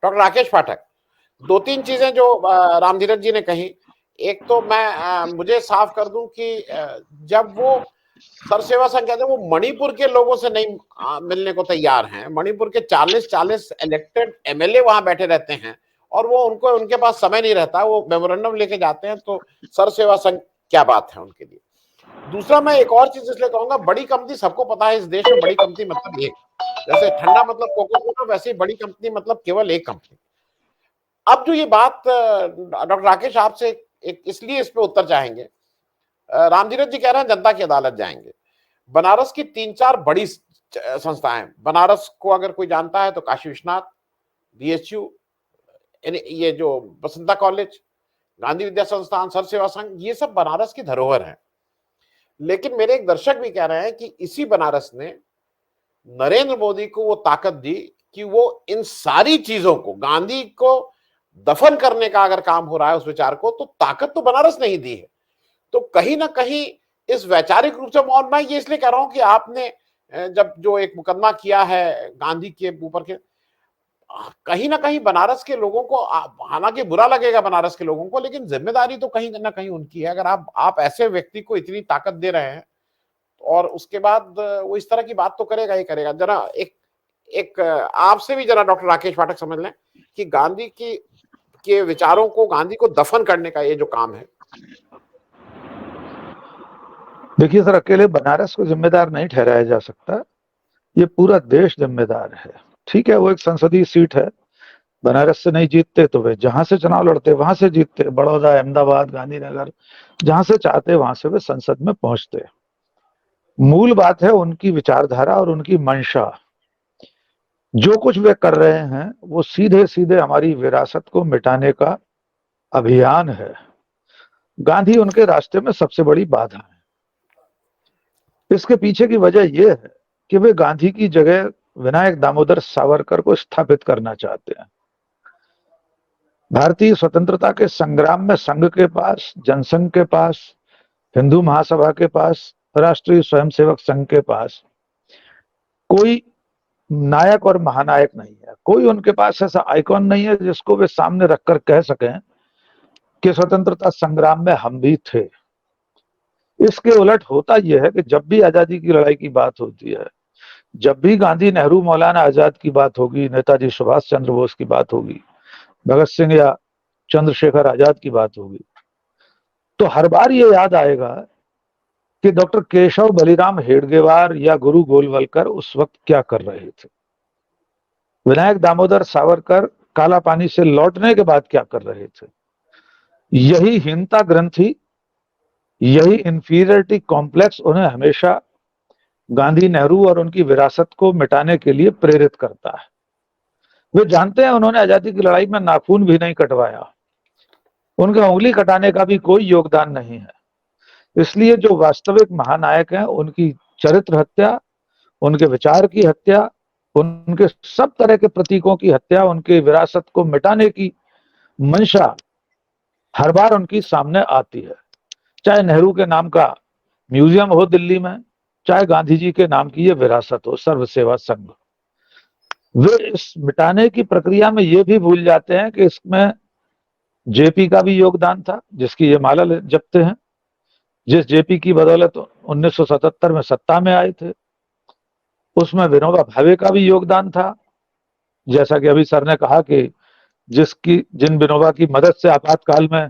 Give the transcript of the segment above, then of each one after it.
Doctor Rakesh पाठक, दो तीन चीजें जो रामधीरज जी ने कही, एक तो मैं मुझे साफ कर दूं कि जब वो सरसेवा संघ कहते हैं, वो मणिपुर के लोगों से नहीं मिलने को तैयार हैं। मणिपुर के 40 इलेक्टेड एमएलए वहां बैठे रहते हैं और वो उनके पास समय नहीं रहता, वो मेमोरेंडम लेके जाते हैं। तो सरसेवा संघ क्या बात है उनके लिए। दूसरा, मैं एक और चीज इसलिए कहूंगा, बड़ी कंपनी सबको पता है इस देश में, बड़ी कंपनी मतलब एक, जैसे ठंडा मतलब कोको कोला, वैसे ही बड़ी कंपनी मतलब केवल एक कंपनी। अब जो ये बात डॉक्टर राकेश आपसे एक इसलिए इस पे उत्तर चाहेंगे, रामधीरज जी कह रहे हैं जनता की अदालत जाएंगे। बनारस की 3-4 बड़ी संस्थाएं, बनारस को अगर कोई जानता है तो काशी विश्वनाथ, बीएचयू, ये जो बसंता कॉलेज, गांधी विद्या संस्थान, सर सेवा संघ, ये सब बनारस की धरोहर है। लेकिन मेरे एक दर्शक भी कह रहे हैं कि इसी बनारस ने नरेंद्र मोदी को वो ताकत दी कि वो इन सारी चीजों को, गांधी को दफन करने का अगर काम हो रहा है उस विचार को, तो ताकत तो बनारस ने ही दी है। तो कहीं ना कहीं इस वैचारिक रूप से, और मैं ये इसलिए कह रहा हूं कि आपने जब जो एक मुकदमा किया है गांधी के ऊपर के, कहीं ना कहीं बनारस के लोगों को, हालांकि बुरा लगेगा बनारस के लोगों को, लेकिन जिम्मेदारी तो कहीं ना कहीं उनकी है। अगर आप ऐसे व्यक्ति को इतनी ताकत दे रहे हैं और उसके बाद वो इस तरह की बात तो करेगा ही करेगा। जरा एक आपसे भी जरा डॉक्टर राकेश पाठक समझ लें कि गांधी की के विचारों को, गांधी को दफन करने का ये जो काम है। देखिए सर, अकेले बनारस को जिम्मेदार नहीं ठहराया जा सकता, ये पूरा देश जिम्मेदार है। ठीक है, वो एक संसदीय सीट है, बनारस से नहीं जीतते तो वे जहां से चुनाव लड़ते वहां से जीतते, बड़ौदा, अहमदाबाद, गांधीनगर, जहां से चाहते वहां से वे संसद में पहुंचते। मूल बात है उनकी विचारधारा और उनकी मंशा। जो कुछ वे कर रहे हैं वो सीधे सीधे हमारी विरासत को मिटाने का अभियान है। गांधी उनके रास्ते में सबसे बड़ी बाधा है। इसके पीछे की वजह यह है कि वे गांधी की जगह विनायक दामोदर सावरकर को स्थापित करना चाहते हैं। भारतीय स्वतंत्रता के संग्राम में संघ के पास, जनसंघ के पास, हिंदू महासभा के पास, राष्ट्रीय स्वयंसेवक संघ के पास कोई नायक और महानायक नहीं है। कोई उनके पास ऐसा आइकॉन नहीं है जिसको वे सामने रखकर कह सकें कि स्वतंत्रता संग्राम में हम भी थे। इसके उलट होता यह है कि जब भी आजादी की लड़ाई की बात होती है, जब भी गांधी, नेहरू, मौलाना आजाद की बात होगी, नेताजी सुभाष चंद्र बोस की बात होगी, भगत सिंह या चंद्रशेखर आजाद की बात होगी, तो हर बार ये याद आएगा कि डॉक्टर केशव बलिराम हेडगेवार या गुरु गोलवलकर उस वक्त क्या कर रहे थे। विनायक दामोदर सावरकर काला पानी से लौटने के बाद क्या कर रहे थे। यही हीनता ग्रंथि, यही इंफीरियरिटी कॉम्प्लेक्स उन्हें हमेशा गांधी, नेहरू और उनकी विरासत को मिटाने के लिए प्रेरित करता है। वे जानते हैं उन्होंने आजादी की लड़ाई में नाखून भी नहीं कटवाया, उनके उंगली कटाने का भी कोई योगदान नहीं है। इसलिए जो वास्तविक महानायक हैं उनकी चरित्र हत्या, उनके विचार की हत्या, उनके सब तरह के प्रतीकों की हत्या, उनकी विरासत को मिटाने की मंशा हर बार उनकी सामने आती है। चाहे नेहरू के नाम का म्यूजियम हो दिल्ली में, चाहे गांधी जी के नाम की ये विरासत हो, सर्व सेवा संघ। वे इस मिटाने की प्रक्रिया में ये भी भूल जाते हैं कि इसमें जेपी का भी योगदान था, जिसकी ये माला जपते हैं, जिस जेपी की बदौलत 1977 में सत्ता में आए थे। उसमें विनोबा भावे का भी योगदान था। जैसा कि अभी सर ने कहा कि जिन विनोबा की मदद से आपातकाल में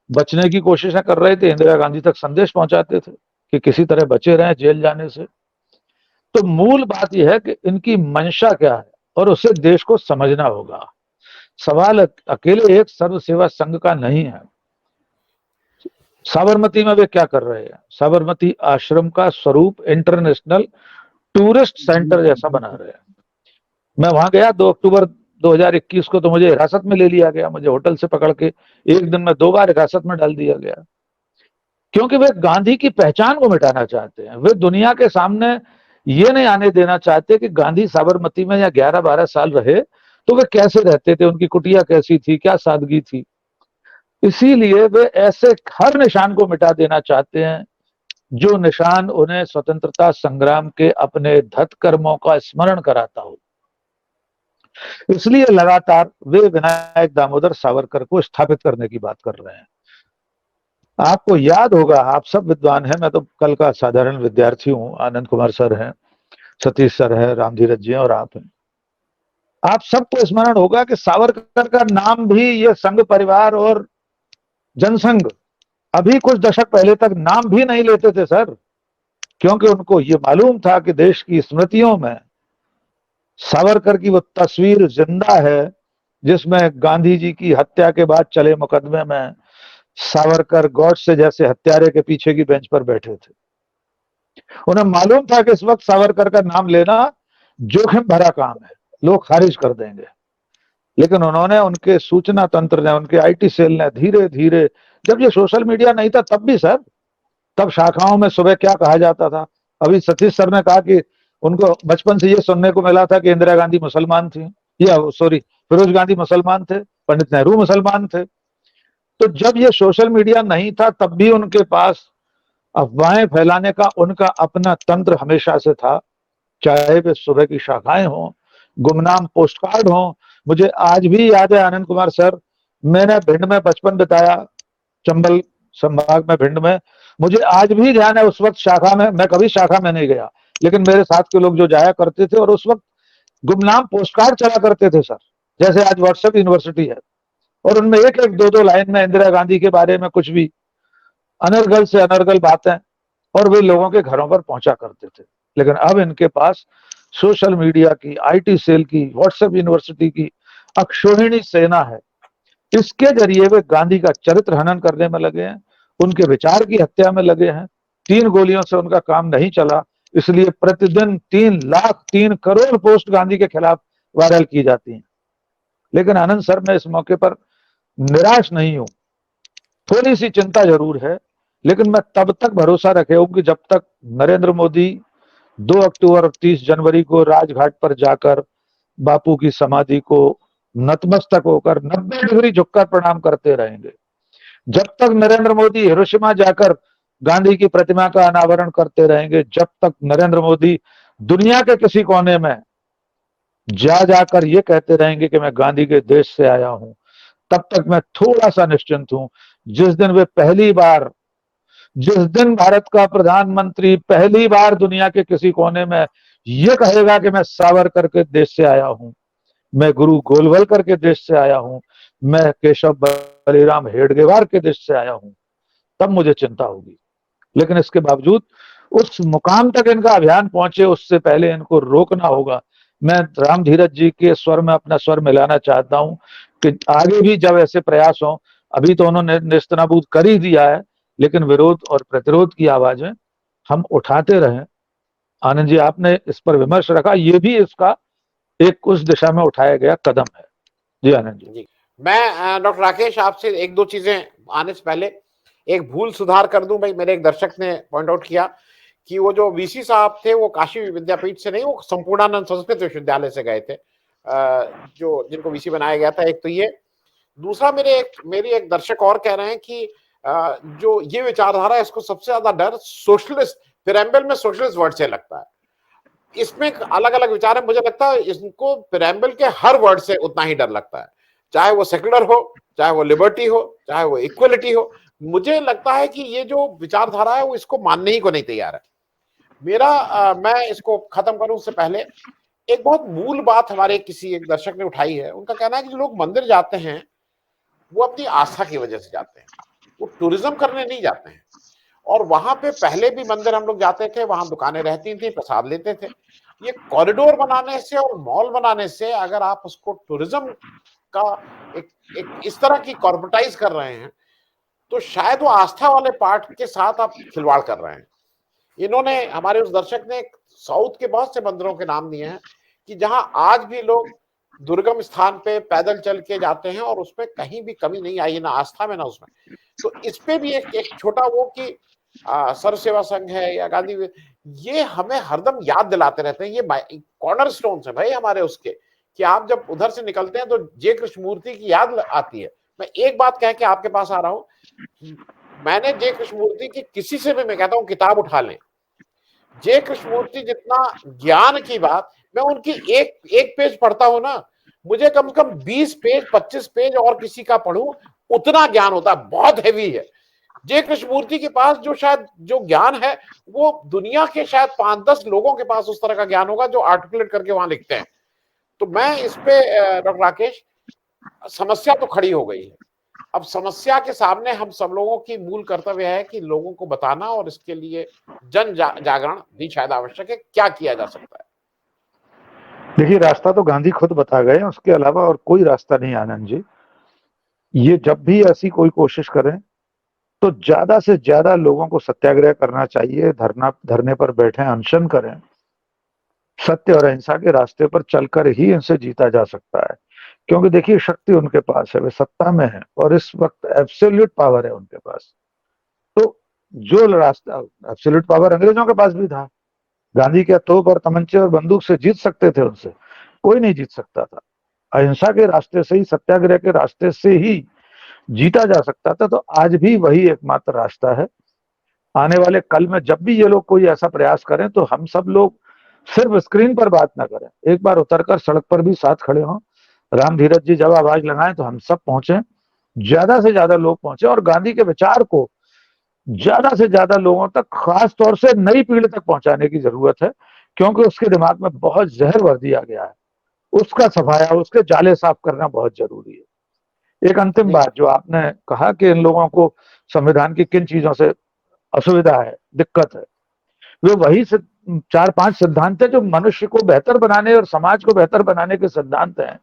बचने की कोशिशें कर रहे थे, इंदिरा गांधी तक संदेश पहुंचाते थे कि किसी तरह बचे रहें जेल जाने से। तो मूल बात यह है कि इनकी मंशा क्या है और उसे देश को समझना होगा। सवाल अकेले एक सर्व सेवा संघ का नहीं है। साबरमती में वे क्या कर रहे हैं? साबरमती आश्रम का स्वरूप इंटरनेशनल टूरिस्ट सेंटर जैसा बना रहे हैं। मैं वहां गया 2 अक्टूबर 2021 को, तो मुझे हिरासत में ले लिया गया। मुझे होटल से पकड़ के एक दिन में 2 बार हिरासत में डाल दिया गया, क्योंकि वे गांधी की पहचान को मिटाना चाहते हैं। वे दुनिया के सामने ये नहीं आने देना चाहते कि गांधी साबरमती में या 11-12 साल रहे तो वे कैसे रहते थे, उनकी कुटिया कैसी थी, क्या सादगी थी। इसीलिए वे ऐसे हर निशान को मिटा देना चाहते हैं जो निशान उन्हें स्वतंत्रता संग्राम के अपने धत कर्मों का स्मरण कराता हो। इसलिए लगातार वे विनायक दामोदर सावरकर को स्थापित करने की बात कर रहे हैं। आपको याद होगा, आप सब विद्वान हैं, मैं तो कल का साधारण विद्यार्थी हूं, आनंद कुमार सर हैं, सतीश सर है, राम धीरज जी हैं और आप हैं। आप सबको स्मरण होगा कि सावरकर का नाम भी ये संघ परिवार और जनसंघ अभी कुछ दशक पहले तक नाम भी नहीं लेते थे सर, क्योंकि उनको ये मालूम था कि देश की स्मृतियों में सावरकर की वो तस्वीर जिंदा है जिसमें गांधी जी की हत्या के बाद चले मुकदमे में सावरकर गॉडसे जैसे हत्यारे के पीछे की बेंच पर बैठे थे। उन्हें मालूम था कि इस वक्त सावरकर का नाम लेना जोखिम भरा काम है, लोग खारिज कर देंगे, लेकिन उन्होंने, उनके सूचना तंत्र ने, उनके आईटी सेल ने धीरे धीरे, जब ये सोशल मीडिया नहीं था तब भी सर, तब शाखाओं में सुबह क्या कहा जाता था। अभी सतीश सर ने कहा कि उनको बचपन से ये सुनने को मिला था कि इंदिरा गांधी मुसलमान थी, या सॉरी फिरोज गांधी मुसलमान थे, पंडित नेहरू मुसलमान थे। तो जब ये सोशल मीडिया नहीं था तब भी उनके पास अफवाहें फैलाने का उनका अपना तंत्र हमेशा से था, चाहे वे सुबह की शाखाएं हों, गुमनाम पोस्टकार्ड हों। मुझे आज भी याद है आनंद कुमार सर, मैंने भिंड में बचपन बिताया, चंबल संभाग में भिंड में, मुझे आज भी ध्यान है उस वक्त शाखा में, मैं कभी शाखा में नहीं गया, लेकिन मेरे साथ के लोग जो जाया करते थे, और उस वक्त गुमनाम पोस्टकार्ड चला करते थे सर, जैसे आज व्हाट्सएप यूनिवर्सिटी है, और उनमें एक एक दो दो लाइन में इंदिरा गांधी के बारे में कुछ भी अनर्गल से अनर्गल बातें, और वे लोगों के घरों पर पहुंचा करते थे। लेकिन अब इनके पास सोशल मीडिया की, आईटी सेल की, व्हाट्सएप यूनिवर्सिटी की अक्षोहिणी सेना है। इसके जरिए वे गांधी का चरित्र हनन करने में लगे हैं, उनके विचार की हत्या में लगे हैं। 3 गोलियों से उनका काम नहीं चला, इसलिए प्रतिदिन 3 लाख 3 करोड़ पोस्ट गांधी के खिलाफ वायरल की जाती हैं। लेकिन आनंद सर, मैं इस मौके पर निराश नहीं हूं, थोड़ी सी चिंता जरूर है, लेकिन मैं तब तक भरोसा रखे हूं कि जब तक नरेंद्र मोदी 2 अक्टूबर और 30 जनवरी को राजघाट पर जाकर बापू की समाधि को नतमस्तक होकर 90 डिग्री झुककर प्रणाम करते रहेंगे, जब तक नरेंद्र मोदी हिरोशिमा जाकर गांधी की प्रतिमा का अनावरण करते रहेंगे, जब तक नरेंद्र मोदी दुनिया के किसी कोने में जा जाकर ये कहते रहेंगे कि मैं गांधी के देश से आया हूं, तब तक मैं थोड़ा सा निश्चिंत हूं। जिस दिन भारत का प्रधानमंत्री पहली बार दुनिया के किसी कोने में यह कहेगा कि मैं सावरकर के देश से आया हूं, मैं गुरु गोलवलकर के देश से आया हूं, मैं केशव बलिराम हेडगेवार के देश से आया हूं, तब मुझे चिंता होगी। लेकिन इसके बावजूद उस मुकाम तक इनका अभियान पहुंचे, उससे पहले इनको रोकना होगा। मैं राम धीरज जी के स्वर में अपना स्वर मिलाना चाहता हूं कि आगे भी जब ऐसे प्रयास हो, अभी तो उन्होंने नेस्तनाबूद कर ही दिया है, लेकिन विरोध और प्रतिरोध की आवाजें हम उठाते रहें। आनंद जी, आपने इस पर विमर्श रखा, ये भी इसका एक उस दिशा में उठाया गया कदम है। जी आनंद जी। मैं डॉक्टर राकेश आपसे एक दो चीजें आने से पहले एक भूल सुधार कर दूं। भाई, मेरे एक दर्शक ने पॉइंट आउट किया कि वो जो वीसी साहब थे वो काशी विद्यापीठ से नहीं, वो संपूर्णानंद संस्कृत विश्वविद्यालय से गए थे, जो जिनको वीसी बनाया गया था। एक तो ये, दूसरा मेरी एक दर्शक और कह रहे हैं कि जो ये विचारधारा है, इसको सबसे ज्यादा डर सोशलिस्ट प्रेम्बल में सोशलिस्ट वर्ड से लगता है। इसमें अलग अलग विचार है, मुझे लगता है इनको प्रेम्बल के हर वर्ड से उतना ही डर लगता है, चाहे वो सेक्युलर हो, चाहे वो लिबर्टी हो, चाहे वो इक्वलिटी हो। मुझे लगता है कि ये जो विचारधारा है वो इसको मानने ही को नहीं तैयार है। मैं इसको खत्म करूं उससे पहले एक बहुत मूल बात हमारे किसी एक दर्शक ने उठाई है। उनका कहना है कि जो लोग मंदिर जाते हैं वो अपनी आस्था की वजह से जाते हैं, वो टूरिज्म करने नहीं जाते हैं। और वहां पे पहले भी मंदिर हम लोग जाते थे, वहां दुकानें रहती थी, प्रसाद लेते थे। ये कॉरिडोर बनाने से और मॉल बनाने से अगर आप उसको टूरिज्म का एक इस तरह की कॉर्पोरेटाइज कर रहे हैं, तो शायद वो आस्था वाले पार्ट के साथ आप खिलवाड़ कर रहे हैं। इन्होंने, हमारे उस दर्शक ने साउथ के बहुत से मंदिरों के नाम दिए हैं कि जहां आज भी लोग दुर्गम स्थान पे पैदल चल के जाते हैं और उसमें कहीं भी कमी नहीं आई, ना आस्था में ना उसमें। तो इस पे भी एक छोटा वो कि सर्व सेवा संघ है या गांधी, ये हमें हरदम याद दिलाते रहते हैं। ये कॉर्नर स्टोन है भाई हमारे उसके, कि आप जब उधर से निकलते हैं तो जे कृष्णमूर्ति की याद आती है। मैं एक बात कह के आपके पास आ रहा हूं, मैंने जे कृष्णमूर्ति की किसी से भी मैं कहता हूं किताब उठा लें, जे कृष्णमूर्ति जितना ज्ञान की बात, मैं उनकी एक पेज पढ़ता हूं ना, मुझे कम से कम 20 पेज 25 पेज और किसी का पढ़ूं, उतना ज्ञान होता है, बहुत हैवी है। जे कृष्णमूर्ति के पास जो शायद जो ज्ञान है वो दुनिया के शायद 5-10 लोगों के पास उस तरह का ज्ञान होगा जो आर्टिकुलेट करके वहां लिखते हैं। तो मैं इस पे डॉक्टर राकेश, समस्या तो खड़ी हो गई है। अब समस्या के सामने हम सब लोगों की मूल कर्तव्य है कि लोगों को बताना, और इसके लिए जन जागरण भी शायद आवश्यक है। क्या किया जा सकता है? देखिए, रास्ता तो गांधी खुद बता गए, उसके अलावा और कोई रास्ता नहीं आनंद जी। ये जब भी ऐसी कोई कोशिश करें तो ज्यादा से ज्यादा लोगों को सत्याग्रह करना चाहिए, धरने पर बैठे, अनशन करें। सत्य और अहिंसा के रास्ते पर चलकर ही इनसे जीता जा सकता है, क्योंकि देखिए शक्ति उनके पास है, वे सत्ता में है और इस वक्त एब्सोल्यूट पावर है उनके पास। तो जो रास्ता, एब्सोल्यूट पावर अंग्रेजों के पास भी था। गांधी क्या तोप और तमंचे और बंदूक से जीत सकते थे? उनसे कोई नहीं जीत सकता था। अहिंसा के रास्ते से ही, सत्याग्रह के रास्ते से ही जीता जा सकता था। तो आज भी वही एकमात्र रास्ता है। आने वाले कल में जब भी ये लोग कोई ऐसा प्रयास करें तो हम सब लोग सिर्फ स्क्रीन पर बात ना करें, एक बार उतरकर सड़क पर भी साथ खड़े हों। राम धीरज जी जब आवाज लगाएं तो हम सब पहुंचे, ज्यादा से ज्यादा लोग पहुंचे और गांधी के विचार को ज्यादा से ज्यादा लोगों तक, खास तौर से नई पीढ़ी तक पहुंचाने की जरूरत है, क्योंकि उसके दिमाग में बहुत जहर भर दिया गया है। उसका सफाया, उसके जाले साफ करना बहुत जरूरी है। एक अंतिम बात, जो आपने कहा कि इन लोगों को संविधान की किन चीजों से असुविधा है, दिक्कत है, वे वही 4-5 सिद्धांत है जो मनुष्य को बेहतर बनाने और समाज को बेहतर बनाने के सिद्धांत हैं।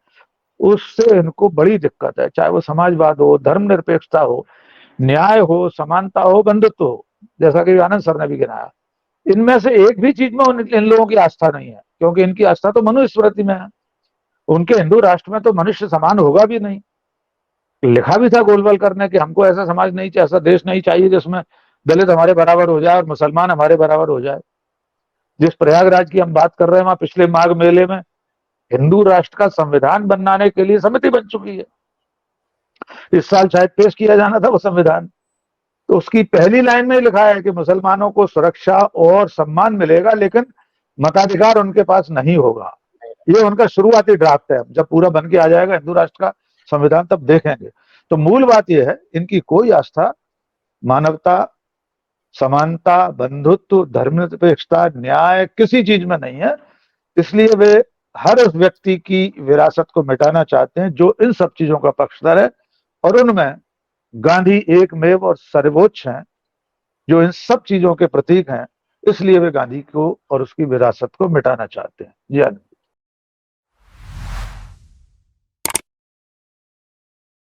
उससे इनको बड़ी दिक्कत है, चाहे वो समाजवाद हो, धर्मनिरपेक्षता हो, न्याय हो, समानता हो, बंधुत्व हो, जैसा कि आनंद सर ने भी गिनाया। इनमें से एक भी चीज में इन लोगों की आस्था नहीं है, क्योंकि इनकी आस्था तो मनुस्मृति में है। उनके हिंदू राष्ट्र में तो मनुष्य समान होगा भी नहीं। लिखा भी था गोलवलकर ने कि हमको ऐसा समाज नहीं चाहिए, ऐसा देश नहीं चाहिए जिसमें दलित हमारे बराबर हो जाए और मुसलमान हमारे बराबर हो जाए। जिस प्रयागराज की हम बात कर रहे हैं, वहां पिछले माघ मेले में हिंदू राष्ट्र का संविधान बनाने के लिए समिति बन चुकी है। इस साल शायद पेश किया जाना था वो संविधान। तो उसकी पहली लाइन में लिखा है कि मुसलमानों को सुरक्षा और सम्मान मिलेगा, लेकिन मताधिकार उनके पास नहीं होगा। ये उनका शुरुआती ड्राफ्ट है। जब पूरा बन के आ जाएगा हिंदू राष्ट्र का संविधान तब देखेंगे। तो मूल बात यह है, इनकी कोई आस्था मानवता, समानता, बंधुत्व, धर्मनिरपेक्षता, न्याय किसी चीज में नहीं है। इसलिए वे हर उस व्यक्ति की विरासत को मिटाना चाहते हैं जो इन सब चीजों का पक्षधर है, और उनमें गांधी एकमेव और सर्वोच्च हैं, जो इन सब चीजों के प्रतीक हैं। इसलिए वे गांधी को और उसकी विरासत को मिटाना चाहते हैं। जी।